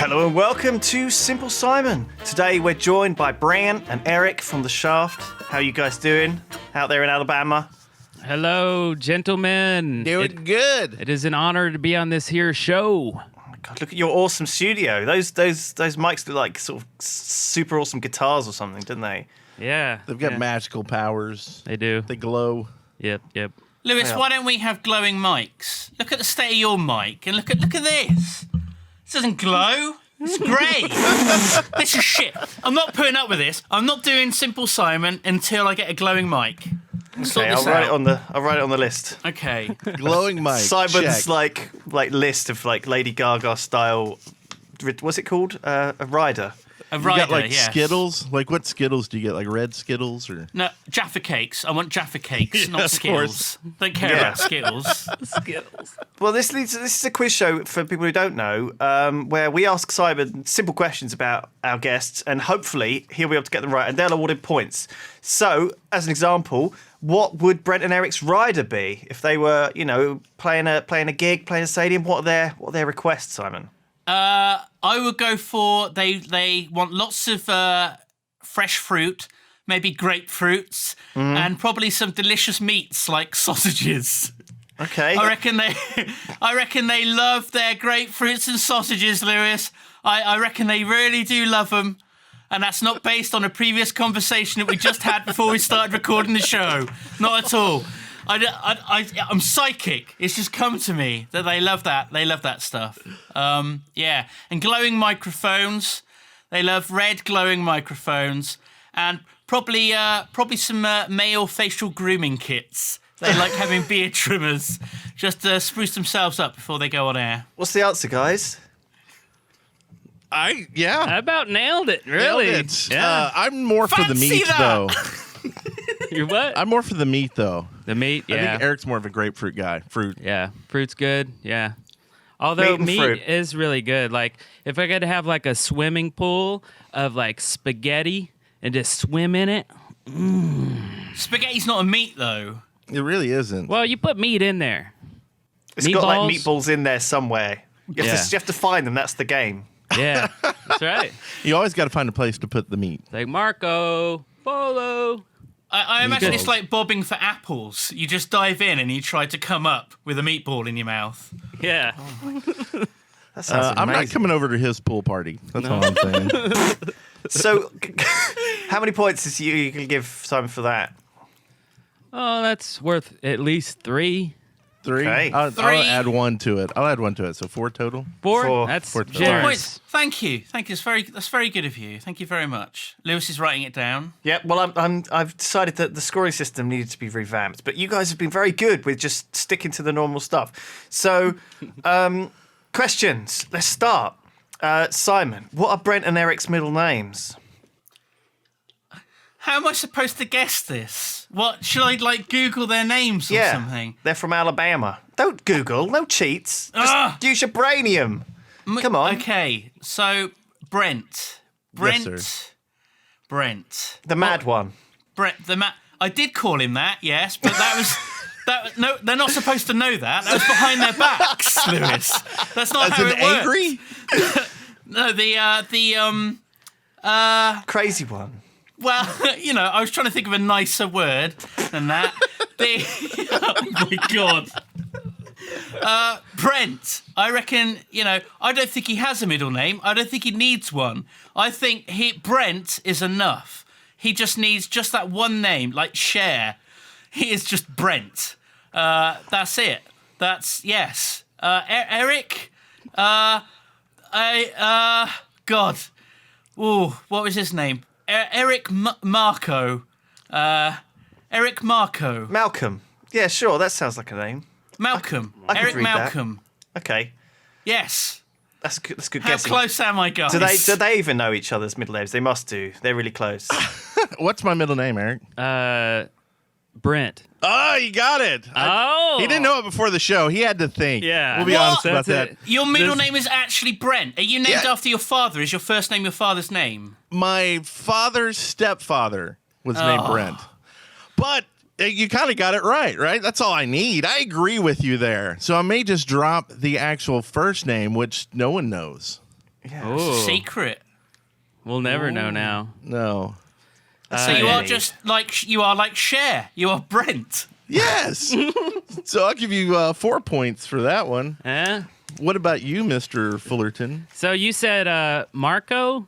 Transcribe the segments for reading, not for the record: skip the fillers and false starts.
Hello and welcome to Simple Simon. Today we're joined by Brian and Eric from The Shaft. How are you guys doing out there in Alabama? Hello, gentlemen. Doing good. It is an honor to be on this here show. Oh my God, look at your awesome studio. Those mics look like sort of super awesome guitars or something, don't they? Yeah. They've got magical powers. They do. They glow. Yep. Lewis, why don't we have glowing mics? Look at the state of your mic and look at this. This doesn't glow. It's grey. This is shit. I'm not putting up with this. I'm not doing Simple Simon until I get a glowing mic. Okay, I'll write it on the list. Okay. Glowing mic. Simon's check. like list of like Lady Gaga style. What's it called? A rider. A You rider, got like yes. Skittles? Like what Skittles do you get? Like red Skittles or? No, Jaffa cakes. I want Jaffa cakes, Yeah, not of Skittles. Don't care about Skittles. Skittles. Well, this is a quiz show for people who don't know, where we ask Simon simple questions about our guests, and hopefully he'll be able to get them right, and they'll award him points. So, as an example, what would Brent and Eric's rider be if they were, playing a gig, playing a stadium? What are their requests, Simon? I would go for they want lots of fresh fruit, maybe grapefruits, and probably some delicious meats like sausages. Okay. I reckon they love their grapefruits and sausages, Lewis. I reckon they really do love them. And that's not based on a previous conversation that we just had before we started recording the show. Not at all. I'm psychic. It's just come to me that they love that. They love that stuff. Yeah. And glowing microphones. They love red glowing microphones. And probably some male facial grooming kits. They like having beard trimmers just to spruce themselves up before they go on air. What's the answer, guys? I about nailed it, Nailed really. it. Yeah. I'm more for the Fancy meat, that. though. You're what? I'm more for the meat, though. The meat, yeah. I think Eric's more of a grapefruit guy. Fruit. Yeah, fruit's good, yeah. Although Meat and fruit. is really good. Like, if I could have, like, a swimming pool of, like, spaghetti and just swim in it. Spaghetti's not a meat, though. It really isn't. Well, you put meat in there. It's got like Meatballs? meatballs in there somewhere. You have to find them. That's the game. Yeah, that's right. You always got to find a place to put the meat. Like Marco Polo. I imagine Meatballs. it's like bobbing for apples. You just dive in and you try to come up with a meatball in your mouth. Yeah. That sounds I'm not amazing. coming over to his pool party. That's all I'm saying. So, how many points is you can give Simon for that? Oh, that's worth at least 3. 3? Okay. I'll 3. add 1 to it. So 4 total. 4? Four. That's 4. generous. Points. Thank you. That's very good of you. Thank you very much. Lewis is writing it down. Yeah, well, I've decided that the scoring system needed to be revamped, but you guys have been very good with just sticking to the normal stuff. So, questions. Let's start. Simon, what are Brent and Eric's middle names? How am I supposed to guess this? What, should I like Google their names or something? They're from Alabama. Don't Google, no cheats. Ah! Just use your brainium. Come on. Okay, so Brent. Yes, Brent. The mad one. Brent, I did call him that, yes, but that was... No, they're not supposed to know that. That was behind their backs, Lewis. That's not As how in it works. angry? No, Crazy one. well, I was trying to think of a nicer word than that. Oh my God. Brent, I reckon, I don't think he has a middle name. I don't think he needs one. I think Brent is enough. He just needs just that one name, like Cher. He is just Brent. That's it. Yes. Eric, God. Ooh, what was his name? Eric Marco. Eric Marco. Malcolm. Yeah, sure, that sounds like a name. Malcolm. I could Eric read that. Malcolm. Okay, Yes. that's good How guessing. close am I, guys? Do they even know each other's middle names? They must do. They're really close. What's my middle name, Eric? Brent. Oh, you got it. He didn't know it before the show. He had to think. Yeah. We'll be What? honest about That's that. it. Your middle This- name is actually Brent. Are you named Yeah. after your father? Is your first name your father's name? My father's stepfather was named Brent. But you kind of got it right? That's all I need. I agree with you there. So I may just drop the actual first name, which no one knows. Yeah. Ooh. Secret. We'll never know now. No. So you are Really? just like Cher. You are Brent. Yes. So I'll give you 4 points for that one. Eh? What about you, Mr. Fullerton? So you said Malcolm?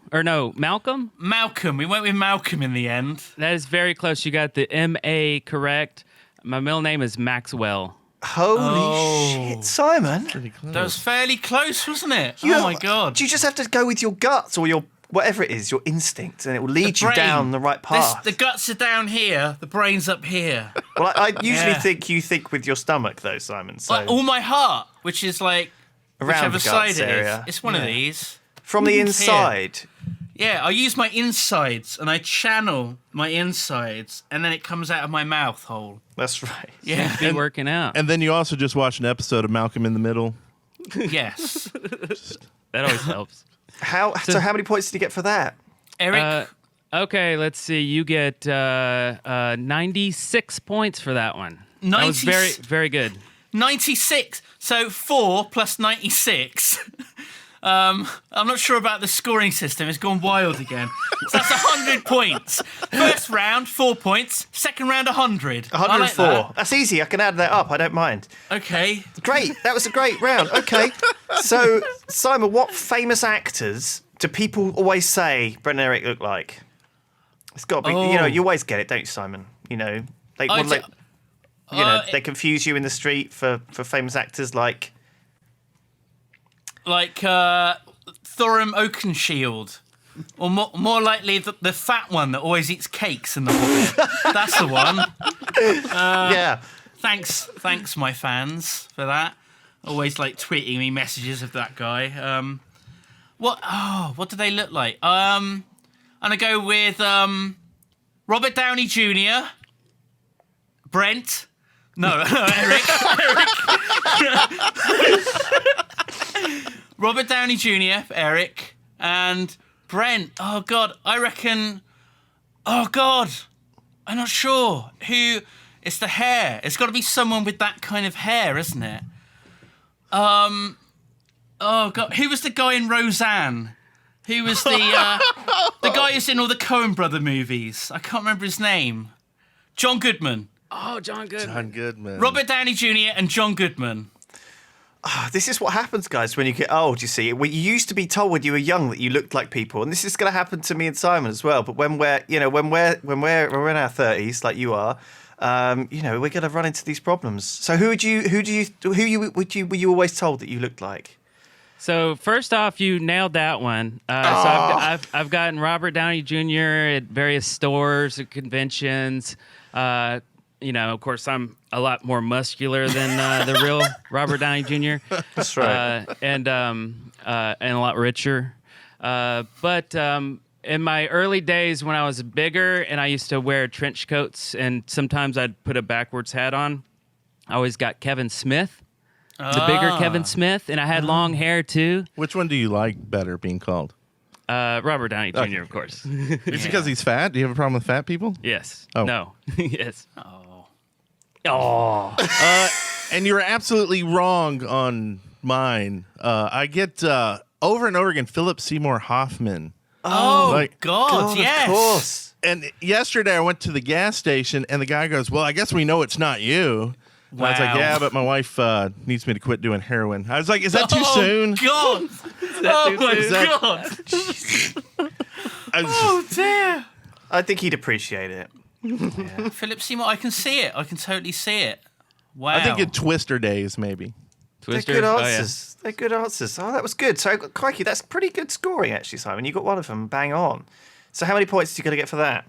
Malcolm. We went with Malcolm in the end. That is very close. You got the M-A correct. My middle name is Maxwell. Holy shit, Simon. Pretty close. That was fairly close, wasn't it? Oh my god. Do you just have to go with your guts or your whatever it is, your instinct, and it will lead you Brain. down the right path? The guts are down here. The brain's up here. Well, I usually Yeah. think you think with your stomach, though, Simon. So Like all my heart, which is like around whichever the guts side it area. is. It's one of these. From the inside. Yeah, I use my insides and I channel my insides, and then it comes out of my mouth hole. That's right. Yeah. Be working out. And then you also just watched an episode of Malcolm in the Middle. Yes. That always helps. So how many points did you get for that? Eric. Okay, let's see. You get 96 points for that one. That was very, very good. 96. So 4 plus 96. I'm not sure about the scoring system. It's gone wild again. So that's 100 points. First round, 4 points. Second round, 100. 104. I like That's easy. I can add that up. I don't mind. that. Okay. Great. That was a great round. Okay. So, Simon, what famous actors do people always say Brent and Eric look like? It's got to be, you always get it, don't you, Simon? They confuse you in the street for famous actors like... Like Thorum Oakenshield. Or more likely the fat one that always eats cakes in the Hobbit. That's the one. yeah. Thanks, my fans, for that. Always like tweeting me messages of that guy. What do they look like? I'm gonna go with Robert Downey Jr., Brent. No, Eric. Robert Downey Jr., Eric, and Brent. Oh God, I reckon. Oh God, I'm not sure who. It's the hair. It's got to be someone with that kind of hair, isn't it? Oh God, who was the guy in Roseanne? Who was the guy who's in all the Coen Brother movies? I can't remember his name. John Goodman. Oh, John Goodman. John Goodman. Robert Downey Jr. and John Goodman. This is what happens, guys, when you get old, you see. You used to be told when you were young that you looked like people, and this is going to happen to me and Simon as well. But when we're in our 30s, like you are, we're going to run into these problems. So who were you always told that you looked like? So first off, you nailed that one. So I've gotten Robert Downey Jr. at various stores and conventions. Of course, I'm a lot more muscular than the real Robert Downey Jr. That's right. And a lot richer. But in my early days when I was bigger and I used to wear trench coats and sometimes I'd put a backwards hat on, I always got Kevin Smith, the bigger Kevin Smith, and I had long hair too. Which one do you like better being called? Robert Downey Jr., of course. Is it because he's fat? Do you have a problem with fat people? Yes. Oh. No. Yes. And you're absolutely wrong on mine. I get over and over again Philip Seymour Hoffman. Oh, Like- God, yes. Of course. And yesterday I went to the gas station and the guy goes, "Well, I guess we know it's not you." And I was like, Wow. "Yeah, but my wife needs me to quit doing heroin." I was like, "Is that too soon?" God. Oh, my God. I was Oh, dear. I think he'd appreciate it. Philip Seymour, I can see it. I can totally see it. Wow. I think in Twister days, maybe. Twister. They're good Oh, yeah. answers. They're good answers. Oh, that was good. So, crikey, that's pretty good scoring, actually, Simon. You got one of them bang on. So, how many points are you going to get for that?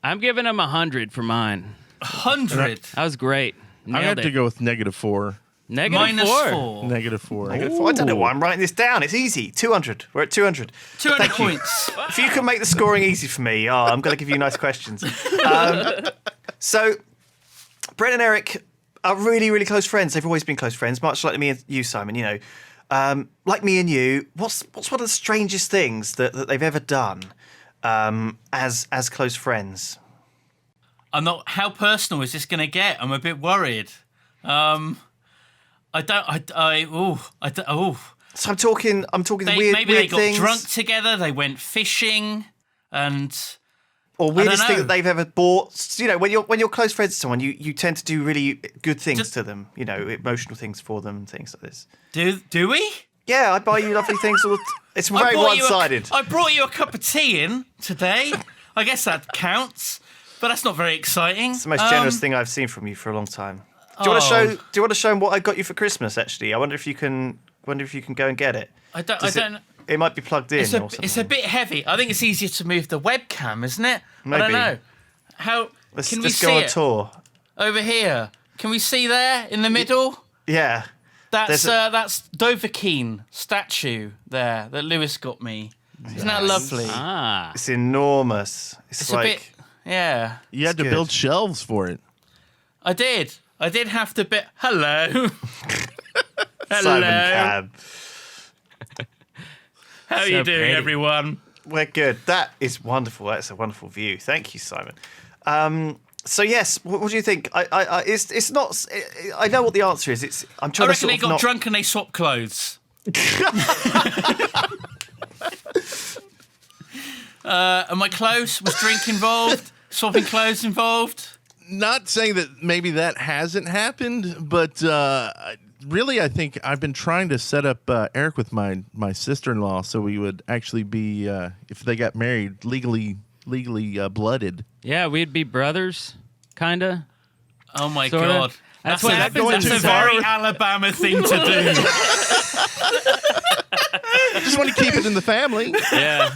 I'm giving him 100 for mine. 100. That was great. I'm going to have to go with -4. Negative -4. -4. I don't know why I'm writing this down. It's easy. 200. We're at 200. 200 Thank you. points. If you can make the scoring easy for me, I'm going to give you nice questions. So, Brent and Eric are really, really close friends. They've always been close friends, much like me and you, Simon. Like me and you, what's one of the strangest things that they've ever done as close friends? I'm not. How personal is this going to get? I'm a bit worried. So I'm talking Maybe weird they got things. drunk together. They went fishing, and Or weirdest know. thing that they've ever bought. You know, when you're close friends with someone, you tend to do really good things to them. You know, emotional things for them and things like this. do we? Yeah, I buy you lovely things. It's very one-sided. I brought you a cup of tea in today. I guess that counts, but that's not very exciting. It's the most generous thing I've seen from you for a long time. Do you want to show them what I got you for Christmas? Actually, I wonder if you can go and get it. I don't. It might be plugged in. It's or something. a bit heavy. I think it's easier to move the webcam, isn't it? Maybe. I don't know. How Let's can we just see go on it tour. over here? Can we see there in the middle? Yeah. That's Dovahkiin statue there that Lewis got me. Isn't that lovely? Ah. It's enormous. It's a bit. Yeah, You had to good. build shelves for it. I did. I did have to bit. Hello. Simon Cab. How are you doing, pretty. everyone? We're good. That is wonderful. That's a wonderful view. Thank you, Simon. So yes, what do you think? It's not. I know what the answer is. I'm I trying reckon to they sort got of not. drunk and they swapped clothes. Am I close? Was drink involved? Swapping clothes involved? Not saying that maybe that hasn't happened, but really, I think I've been trying to set up Eric with my sister-in-law, so we would actually be, if they got married, legally blooded. Yeah, we'd be brothers, kinda. Oh my Sorta. God. That's what happens That's in a very Alabama thing to do. I just want to keep it in the family. Yeah.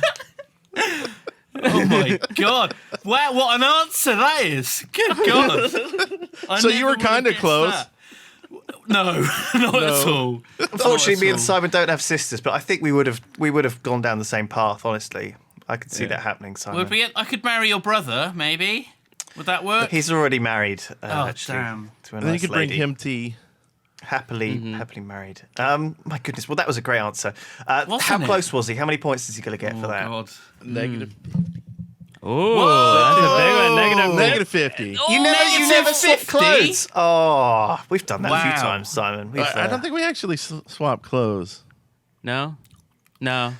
Oh my God. Wow, what an answer that is. Good God. So you were kind of close. No, not at all. Unfortunately, me and Not at all. Simon don't have sisters, but I think we would have gone down the same path. Honestly, I could see that happening. Simon. I could marry your brother, maybe. Would that work? He's already married. Actually, damn. to a And then you nice could bring lady. him tea. Happily married. My goodness. Well, that was a great answer. How Wasn't it? close was he? How many points is he going to get Oh for that? God. Negative. Ooh, that's a big one. Negative 50. You never Negative swapped 50? clothes. Oh, we've done that a few Wow. times, Simon. I don't think we actually swapped clothes. No. No.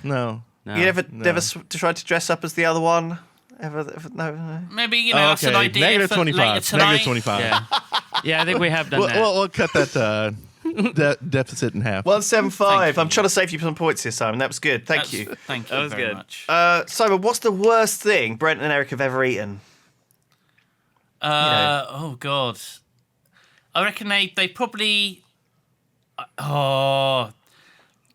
you never tried to dress up as the other one. Ever no. Maybe, you know, that's an idea Negative for 25. later tonight. Negative 25. Yeah. Yeah, I think we have done that. We'll cut that deficit in half. 175. Thank you. I'm trying to save you some points here, Simon. That was good. Thank you. Thank you That was very good. much. Simon, what's the worst thing Brent and Eric have ever eaten? Oh God, I reckon they probably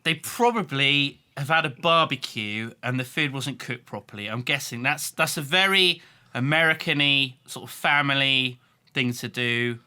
they probably have had a barbecue and the food wasn't cooked properly. I'm guessing that's a very American-y sort of family thing to do.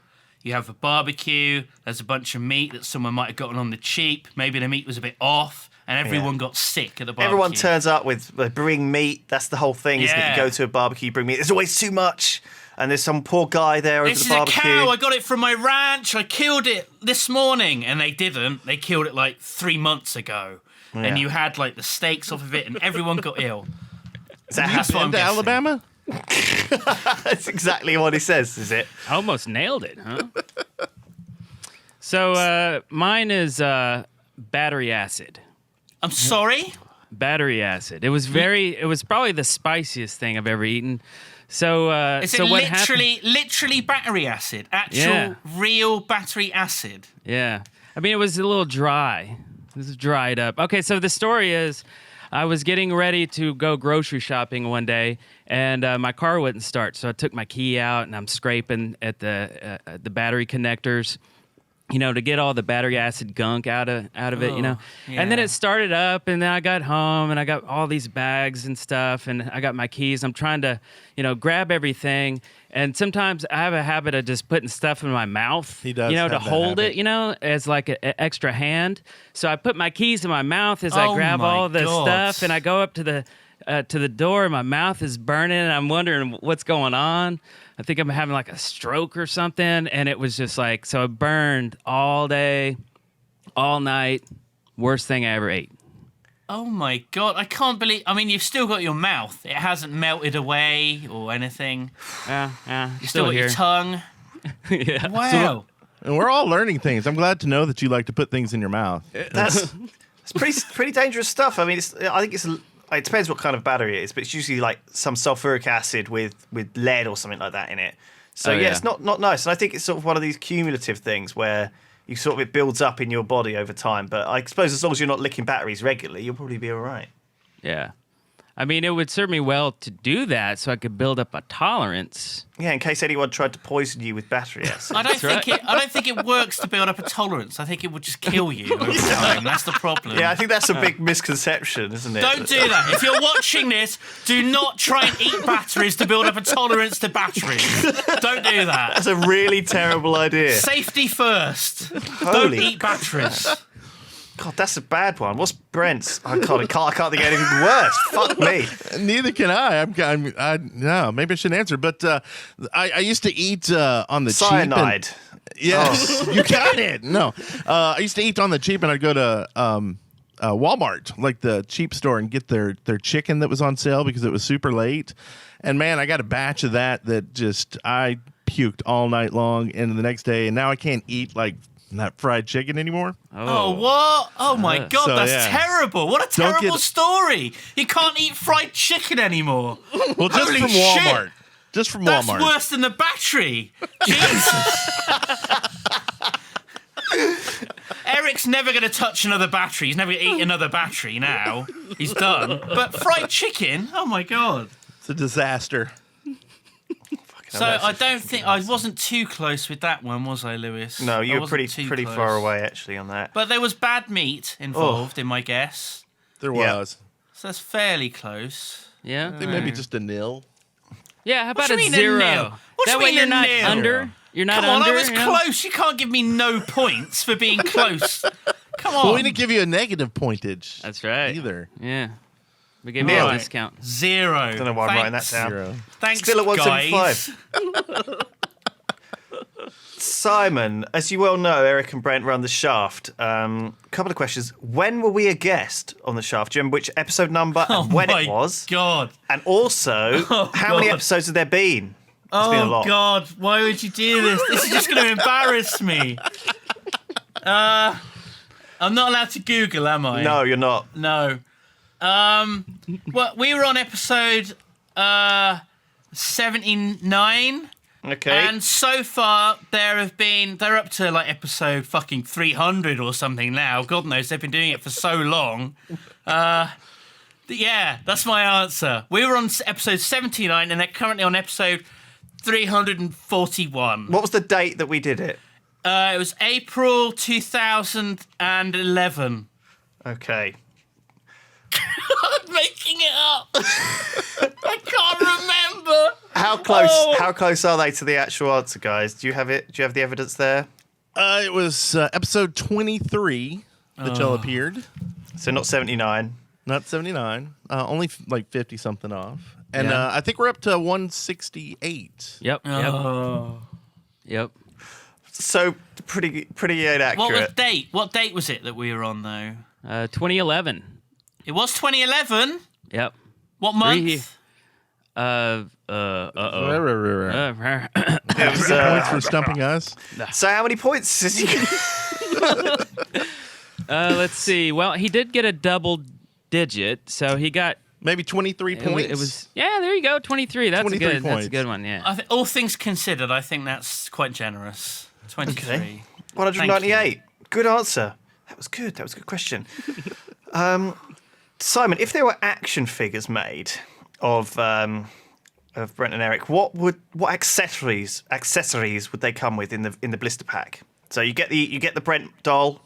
You have a barbecue, there's a bunch of meat that someone might have gotten on the cheap. Maybe the meat was a bit off and everyone got sick at the barbecue. Everyone turns up with bring meat. That's the whole thing, isn't it? Yeah. You go to a barbecue, you bring meat. There's always too much. And there's some poor guy there over This the is a barbecue. cow. I got it from my ranch. I killed it this morning. And they didn't. They killed it like 3 months ago. And you had like the steaks off of it and everyone got ill. That's what I'm to guessing. Alabama? That's exactly what he says, is it? Almost nailed it, huh? So mine is battery acid. I'm sorry? Battery acid. It was probably the spiciest thing I've ever eaten. So Is so it what happened? literally battery acid? Actual Yeah. real battery acid? Yeah. I mean, it was a little dry. This is dried up. Okay, so the story is I was getting ready to go grocery shopping one day, and my car wouldn't start. So I took my key out, and I'm scraping at the battery connectors, to get all the battery acid gunk out of it, And then yeah. it started up, and then I got home, and I got all these bags and stuff, and I got my keys. I'm trying to, grab everything. And sometimes I have a habit of just putting stuff in my mouth, He does to have that hold habit. it, as like an extra hand. So I put my keys in my mouth as I Oh grab my all the God. stuff, and I go up to the door, and my mouth is burning, and I'm wondering what's going on. I think I'm having like a stroke or something, and it was just like, so it burned all day, all night. Worst thing I ever ate. Oh my God. I can't believe. I mean, you've still got your mouth. It hasn't melted away or anything. Yeah, You still got here. your tongue. Yeah. Wow. And we're all learning things. I'm glad to know that you like to put things in your mouth. That's It's pretty dangerous stuff. I mean, I think it depends what kind of battery it is, but it's usually like some sulfuric acid with lead or something like that in it. So it's not nice. And I think it's sort of one of these cumulative things where it builds up in your body over time. But I suppose as long as you're not licking batteries regularly, you'll probably be all right. Yeah. I mean, it would serve me well to do that so I could build up a tolerance. Yeah, in case anyone tried to poison you with battery acid. I don't think it works to build up a tolerance. I think it would just kill you over time. That's the problem. Yeah, I think that's a big misconception, isn't it? Don't do that. If you're watching this, do not try and eat batteries to build up a tolerance to batteries. Don't do that. That's a really terrible idea. Safety first. Holy Don't eat batteries. God, that's a bad one. What's Brent's? I can't think of anything worse. Fuck me. Neither can I. No, maybe I shouldn't answer. But I used to eat on the Cyanide. cheap. Yes, you got it. No, I used to eat on the cheap, and I'd go to Walmart, like the cheap store, and get their chicken that was on sale because it was super late. And man, I got a batch of that just I puked all night long, and the next day, and now I can't eat like that fried chicken anymore. Oh, what? Oh my God, So, that's yeah. terrible. What a terrible story. You can't eat fried chicken anymore. Well, just Holy from shit. Walmart. Just from That's Walmart. worse than the battery. Jesus. Eric's never going to touch another battery. He's never going to eat another battery now. He's done. But fried chicken? Oh my God. It's a disaster. So I don't think I wasn't too close with that one, was I, Lewis? No, you I were wasn't pretty too close. far away actually on that. But there was bad meat involved in my guess. There Yeah. was. So that's fairly close. Yeah. I think maybe just a nil. Yeah, how about do a you mean a zero? nil? What do That you way mean you're a not nil? under. You're not Come on, under. I was you know? close. You can't give me no points for being close. Come on. Well, we didn't give you a negative pointage. That's right. Either. Yeah. We gave you Nil. a discount. Zero. Don't know why I'm writing that Thanks. down. Zero. Thanks, Still at guys. 175. Simon, as you well know, Eric and Brent run the Shaft. Couple of questions. When were we a guest on the Shaft? Do you remember which episode number and when my it was? God. And also, how many God. episodes have there been? It's been a lot. God. Why would you do this? This is just going to embarrass me. I'm not allowed to Google, am I? No, you're not. No. Well, we were on episode 79. Okay. And so far, they're up to like episode fucking 300 or something now. God knows, they've been doing it for so long. Yeah, that's my answer. We were on episode 79 and they're currently on episode 341. What was the date that we did it? It was April 2011. Okay. I'm making it up. I can't remember. How close? Oh. How close are they to the actual answer, guys? Do you have it? Do you have the evidence there? It was episode 23 that y'all appeared. So not 79. Not 79. Only like 50 something off. And Yeah. I think we're up to 168. Yep. Oh. Yep. So pretty inaccurate. What date was it that we were on though? 2011. It was 2011. Yep. What month? Three- Uh-oh. It was, Points for stumping us. so how many points is he? Let's see. Well, he did get a double digit, so he got. Maybe 23 points. It was there you go, 23. That's 23 a good. That's points. a good one. Yeah. All things considered, I think that's quite generous. 23. Okay. 198. Good answer. That was good. That was a good question. Simon, if there were action figures made of Brent and Eric, what accessories would they come with in the blister pack? So you get the Brent doll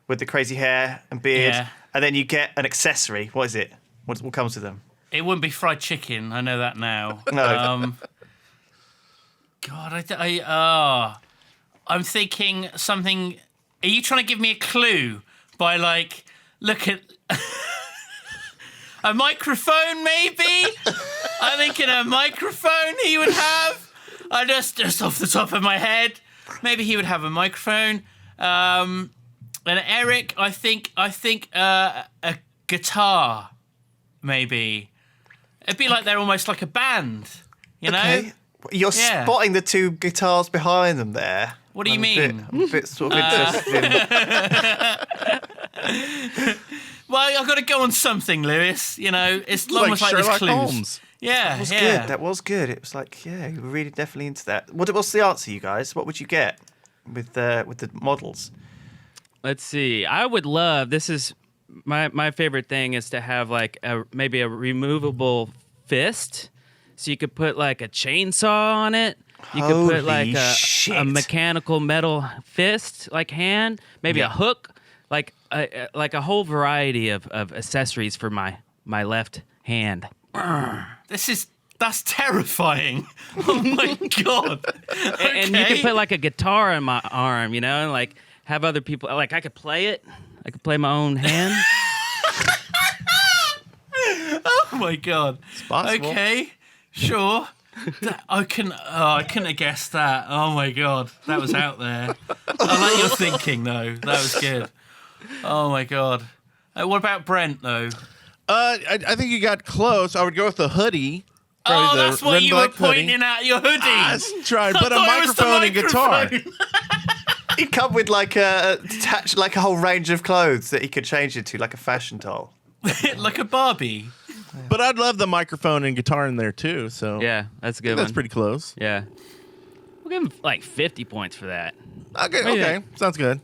with the crazy hair and beard, Yeah. and then you get an accessory. What is it? What comes with them? It wouldn't be fried chicken. I know that now. No. God, I'm thinking something. Are you trying to give me a clue by like look at a microphone? Maybe. I'm thinking a microphone he would have. I just off the top of my head, maybe he would have a microphone. And Eric, I think a guitar. Maybe. It'd be like they're almost like a band, you know? Okay. You're Yeah. spotting the two guitars behind them there. What do you mean? I'm a bit sort of interested in... Well, I've got to go on something, Lewis. You know, it's like almost like there's Sherlock clues. Holmes. Yeah, That was yeah. good. That was good. It was like, yeah, you were really definitely into that. What's the answer, you guys? What would you get with the models? Let's see. I would love. This is my favorite thing is to have like maybe a removable fist, so you could put like a chainsaw on it. You could put like Holy a shit. mechanical metal fist, like hand, maybe a hook, like a whole variety of accessories for my left hand. That's terrifying. Oh my god. And you could put like a guitar in my arm, you know, and like have other people like I could play it. I could play my own hand. Oh my god. It's possible. Okay, sure. I couldn't have guessed that. Oh my god, that was out there. I like your thinking though. That was good. Oh my god. What about Brent though? I think you got close. I would go with the hoodie. Oh, Probably the that's what red you were black hoodie. pointing at, your hoodie. I tried, but a thought it was the microphone and guitar. microphone. He'd come with like detached, like a whole range of clothes that he could change into, like a fashion doll. Like a Barbie. But I'd love the microphone and guitar in there too. So Yeah, that's a good that's one. pretty close. Yeah. We'll give him like 50 points for that. Okay, do you okay, sounds good.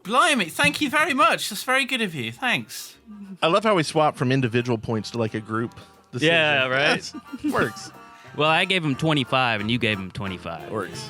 Blimey, thank you very much. That's very good of you. Thanks. I love how we swap from individual points to like a group decision. Yeah, right. Yes, works. Well, I gave him 25 and you gave him 25. Works.